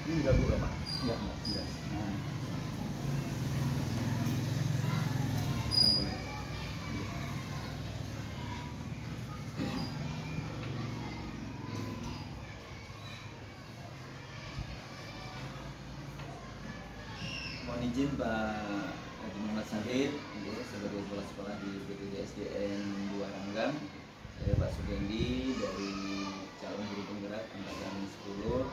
Ini enggak gula Pak? Enggak. Nah, boleh. Mohon izin Pak Haji Muhammad Sahid sebagai kepala sekolah di PTD SDN 2 Ranggang. Saya Pak Sugendi dari calon guru penggerak angkatan 10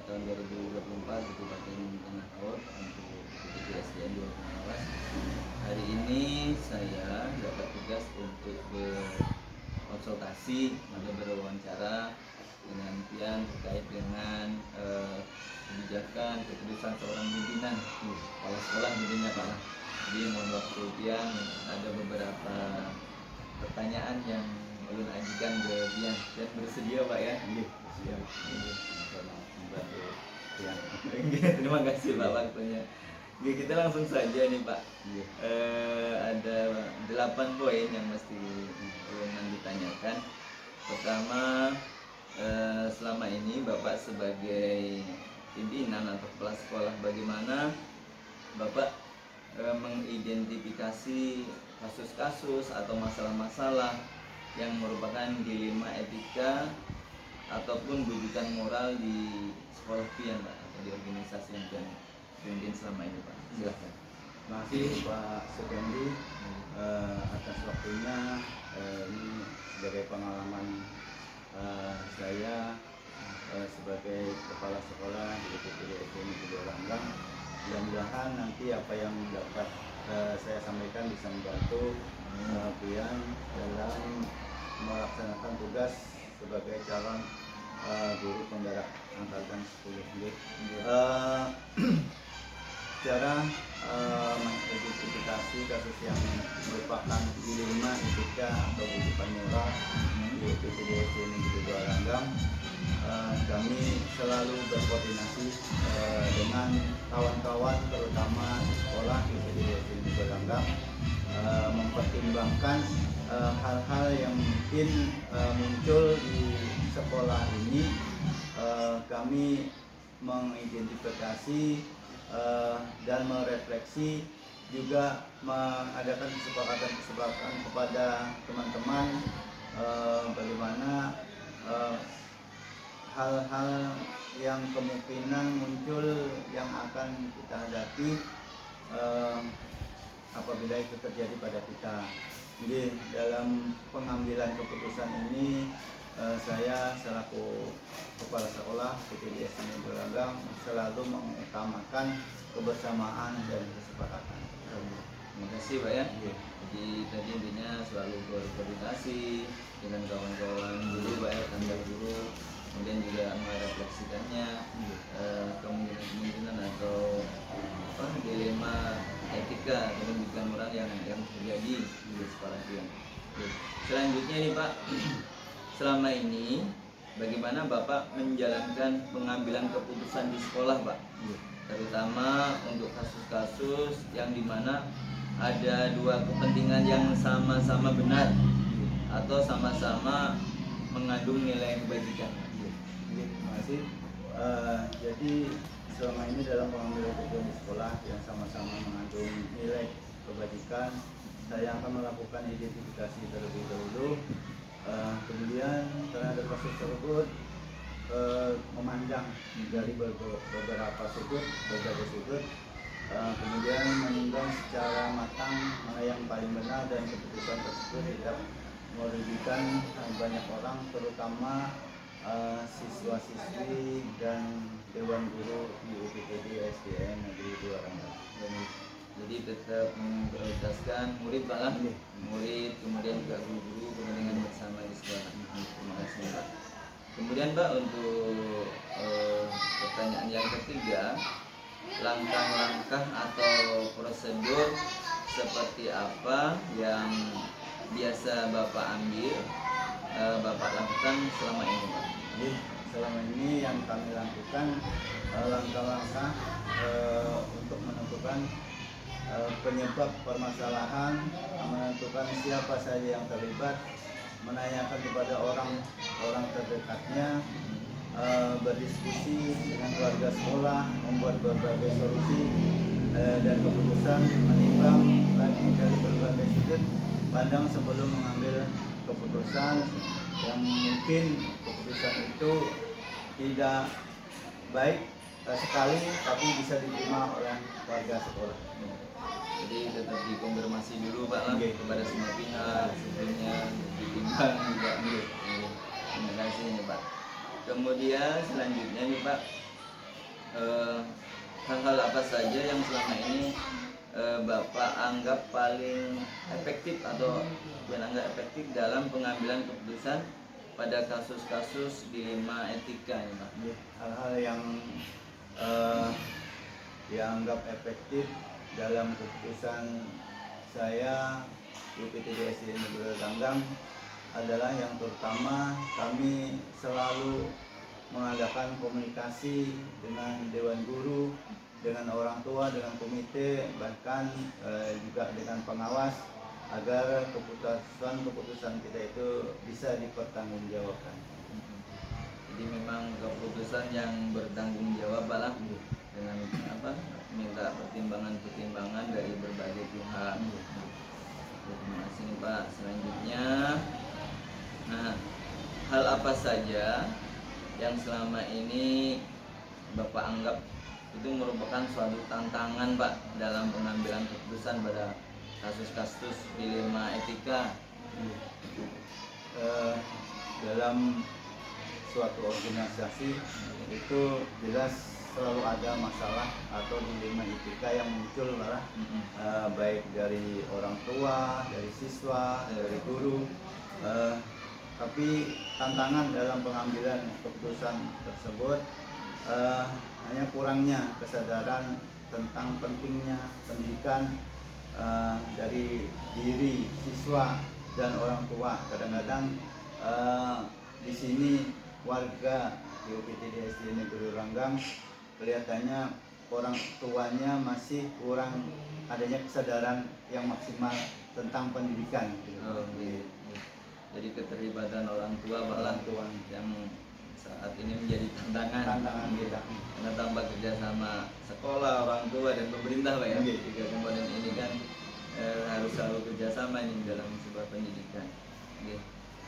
tahun 2024 di Kabupaten Tanah Laut untuk PTD SDN 2 Pengawas. Hari ini saya dapat tugas untuk berkonsultasi atau berwawancara dengan pihak terkait dengan kebijakan keputusan seorang pimpinan kepala sekolah tentunya Pak. Jadi mohon waktu Pian, ada beberapa pertanyaan yang ulun ajukan ke Pian dan bersedia Pak ya? Iya, siap. Membantu Pian. Terima kasih Pak waktunya. Oke, kita langsung saja nih Pak. Iya. Ada 8 poin yang mesti ulun ditanyakan. Pertama, selama ini Bapak sebagai pimpinan atau kepala sekolah, bagaimana Bapak mengidentifikasi kasus-kasus atau masalah-masalah yang merupakan dilema etika ataupun rujukan moral di sekolah Pian Pak, atau di organisasi yang Pian pimpin selama ini Pak? Silahkan. Terima kasih Pak Sugendi atas waktunya. Ini sebagai pengalaman saya sebagai kepala sekolah di PTD SDN 2 Ranggang. Mudah-mudahan nanti apa yang dapat saya sampaikan bisa membantu Pian dalam melaksanakan tugas sebagai calon guru penggerak angkatan 10. Cara mengidentifikasi kasus yang merupakan dilema etika atau rujukan moral di PTD SDN 2 Ranggang, kami selalu berkoordinasi dengan kawan-kawan terutama di sekolah di PTD SDN 2 Ranggang, mempertimbangkan hal-hal yang mungkin muncul di sekolah ini. Kami mengidentifikasi dan merefleksi, juga mengadakan kesepakatan kepada teman-teman bagaimana hal-hal yang kemungkinan muncul yang akan kita hadapi apabila itu terjadi pada kita. Jadi dalam pengambilan keputusan ini saya selaku kepala sekolah PTD SDN 2 Ranggang selalu mengutamakan kebersamaan dan kesepakatan. Terima kasih Pak ya. Jadi tadi intinya selalu berkoordinasi dengan kawan-kawan guru Pak ya, tanda guru, kemudian juga merefleksikannya kemungkinan atau dilema etika dan rujukan moral yang terjadi di sekolah Pian. Selanjutnya nih Pak, selama ini bagaimana Bapak menjalankan pengambilan keputusan di sekolah Pak? Terutama untuk kasus-kasus yang dimana ada dua kepentingan yang sama-sama benar atau sama-sama mengandung nilai kebajikan. Terima kasih. Jadi selama ini dalam pengambilan keputusan di sekolah yang sama-sama mengandung nilai kebajikan, saya akan melakukan identifikasi terlebih dahulu. Kemudian terhadap kasus tersebut memandang dari beberapa sudut, berbagai sudut, kemudian menimbang secara matang mana yang paling benar, dan keputusan tersebut tidak merugikan banyak orang, terutama siswa-siswi dan dewan guru di UPTD SDN Negeri 2 Ranggang. Jadi tetap memprioritaskan murid Pak lah, murid, kemudian juga guru-guru kepentingan bersama di sekolah. Terima kasih Pak. Kemudian Pak, untuk pertanyaan yang ketiga, langkah-langkah atau prosedur seperti apa yang biasa Bapak ambil, Bapak lakukan selama ini Pak? Jadi selama ini yang kami lakukan langkah-langkah untuk menentukan penyebab permasalahan, menentukan siapa saja yang terlibat, menanyakan kepada orang terdekatnya, berdiskusi dengan keluarga sekolah, membuat berbagai solusi dan keputusan, menimbang lagi dari berbagai sudut pandang sebelum mengambil keputusan yang mungkin keputusan itu tidak baik sekali tapi bisa diterima oleh warga sekolah. Jadi tetap dikonfirmasi dulu Pak lah kepada semua pihak sebelumnya, ditimbang juga. Terima kasih nih Pak. Kemudian selanjutnya nih Pak, hal-hal apa saja yang selama ini Bapak anggap paling efektif atau anggap efektif dalam pengambilan keputusan pada kasus-kasus dilema etika nih Pak? Hal-hal yang dianggap efektif dalam keputusan saya UPTD Negeri Ranggang adalah yang terutama kami selalu mengadakan komunikasi dengan Dewan Guru, dengan orang tua, dengan komite, bahkan juga dengan pengawas agar keputusan kita itu bisa dipertanggungjawabkan. Jadi memang keputusan yang bertanggung jawab lah dengan minta pertimbangan dari berbagai pihak. Terima kasih nih Pak. Selanjutnya, nah, hal apa saja yang selama ini Bapak anggap itu merupakan suatu tantangan Pak dalam pengambilan keputusan pada kasus-kasus dilema etika? Dalam suatu organisasi itu jelas selalu ada masalah atau dilema etika yang muncul malah baik dari orang tua, dari siswa, dari guru. Tapi tantangan dalam pengambilan keputusan tersebut hanya kurangnya kesadaran tentang pentingnya pendidikan dari diri siswa dan orang tua. Kadang-kadang di sini warga di UPTD SD Negeri Ranggang kelihatannya orang tuanya masih kurang adanya kesadaran yang maksimal tentang pendidikan. Jadi keterlibatan orang tua yang saat ini menjadi tantangan kita. Karena tanpa kerjasama sekolah, orang tua dan pemerintah Pak ya. Tiga komponen ini kan harus selalu kerjasama ini dalam sebuah pendidikan.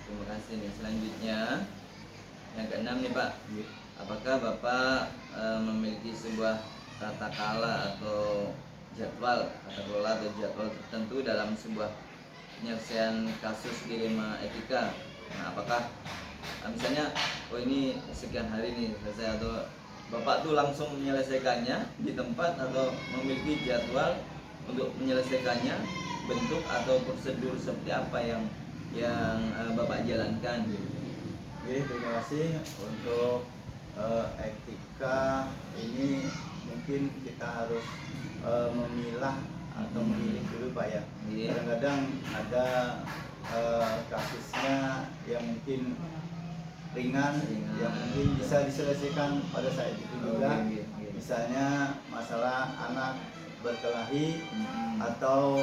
Terima kasih nih. Selanjutnya yang keenam nih Pak, apakah Bapak memiliki sebuah tata kelola atau jadwal tertentu dalam sebuah penyelesaian kasus dilema etika? Nah, apakah misalnya ini sekian hari nih selesai, atau Bapak tuh langsung menyelesaikannya di tempat, atau memiliki jadwal untuk menyelesaikannya, bentuk atau prosedur seperti apa yang Bapak jalankan? Terima kasih. Untuk etika ini mungkin kita harus memilah atau memilih dulu Pak ya. Kadang-kadang ada kasusnya yang mungkin ringan, yang mungkin bisa diselesaikan pada saat itu juga. Misalnya masalah anak berkelahi atau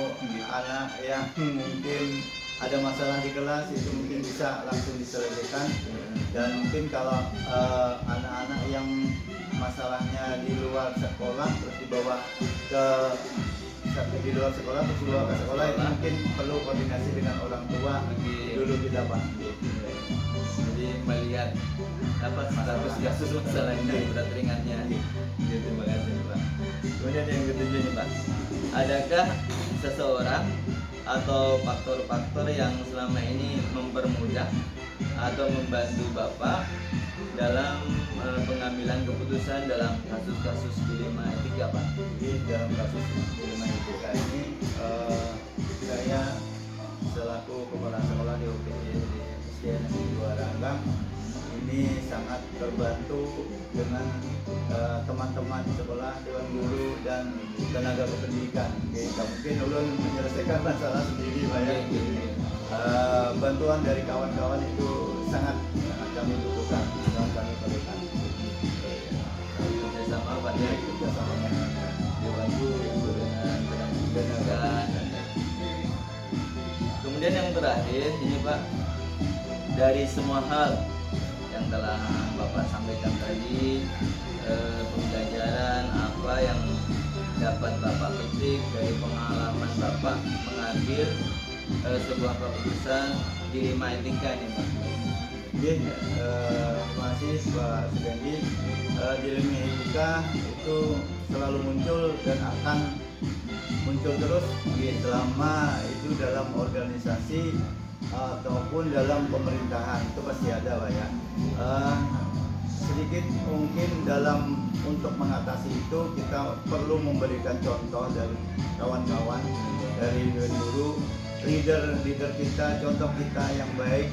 anak yang mungkin ada masalah di kelas, itu mungkin bisa langsung diselesaikan. Dan mungkin kalau anak-anak yang masalahnya di luar sekolah terus dibawa ke sekolah itu mungkin perlu koordinasi dengan orang tua dulu kita Pak. Jadi melihat status kasus masalahnya, berat ringannya. Terima kasih Pak. Kemudian yang ketujuh nih Pak, adakah seseorang atau faktor-faktor yang selama ini mempermudah atau membantu Bapak dalam pengambilan keputusan dalam kasus-kasus dilema etika Pak? Jadi dalam kasus dilema etika ini saya selaku kepala sekolah di UPTD Negeri 2 Ranggang ini sangat terbantu dengan teman-teman sekolah, dewan guru dan tenaga kependidikan. Tidak mungkin ulun menyelesaikan masalah sendiri Pak ya. Bantuan dari kawan-kawan itu sangat kami butuhkan, sangat kami perlukan. Kerjasama Pak ya, Kerjasama dengan dewan guru dengan tenaga. Kemudian yang terakhir ini Pak, dari semua hal yang telah Bapak sampaikan tadi dapat Bapak petik, dari pengalaman Bapak mengambil sebuah keputusan dilema etika nih Pak? Oke, terima kasih Pak Sugandi. Dilema etika itu selalu muncul dan akan muncul terus selama itu dalam organisasi ataupun dalam pemerintahan, itu pasti ada Pak ya. Sedikit mungkin dalam untuk mengatasi itu kita perlu memberikan contoh dari kawan-kawan, dari guru, leader kita, contoh kita yang baik.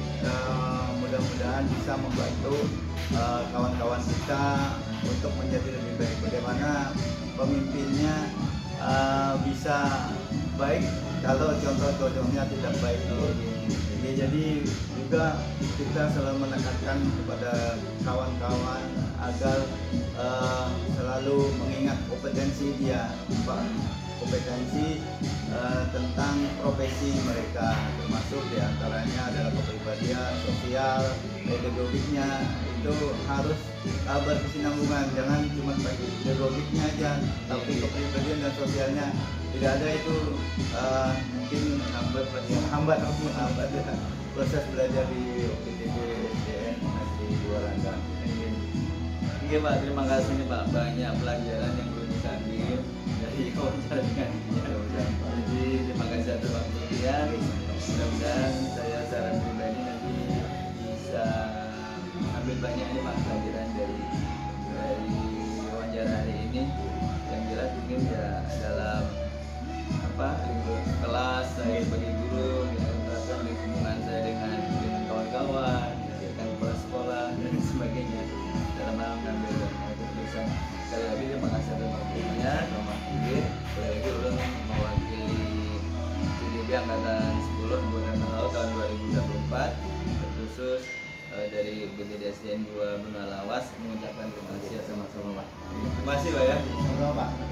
Mudah-mudahan bisa membantu kawan-kawan kita untuk menjadi lebih baik. Bagaimana pemimpinnya bisa baik kalau contoh-contohnya tidak baik. Jadi juga kita selalu menekankan kepada kawan-kawan agar selalu mengingat kompetensi dia, kompetensi tentang profesi mereka, termasuk diantaranya adalah kepribadian, sosial, pedagogiknya itu harus berkesinambungan, jangan cuma bagi pedagogiknya aja, tapi kepribadian dan sosialnya tidak ada, itu mungkin hambat proses belajar di UPTB SDN masih Warangga. Iya Pak, terima kasih nih Pak, banyak pelajaran yang belum bisa ambil dari wawancara dengan dia. Jadi terima kasih atas waktunya. Mudah-mudahan saya secara pribadi nanti bisa ambil banyak nih Pak pelajaran dari wawancara hari ini. Yang jelas mungkin ya dalam lingkup kelas saya sebagai guru, terapkan lingkungan saya dengan kawan-kawan, dengan kepala sekolah dan sebagainya dalam mengambil keputusan. Sekali lagi terima kasih atas waktunya. Selamat pagi. Sekali lagi ulun mewakili CDB Angkatan 10 Angkatan Laut tahun 2024, terkhusus dari BPD SDN 2 Benua Lawas mengucapkan terima kasih sama-sama Pak. Terima kasih Pak ya. Sama-sama Pak.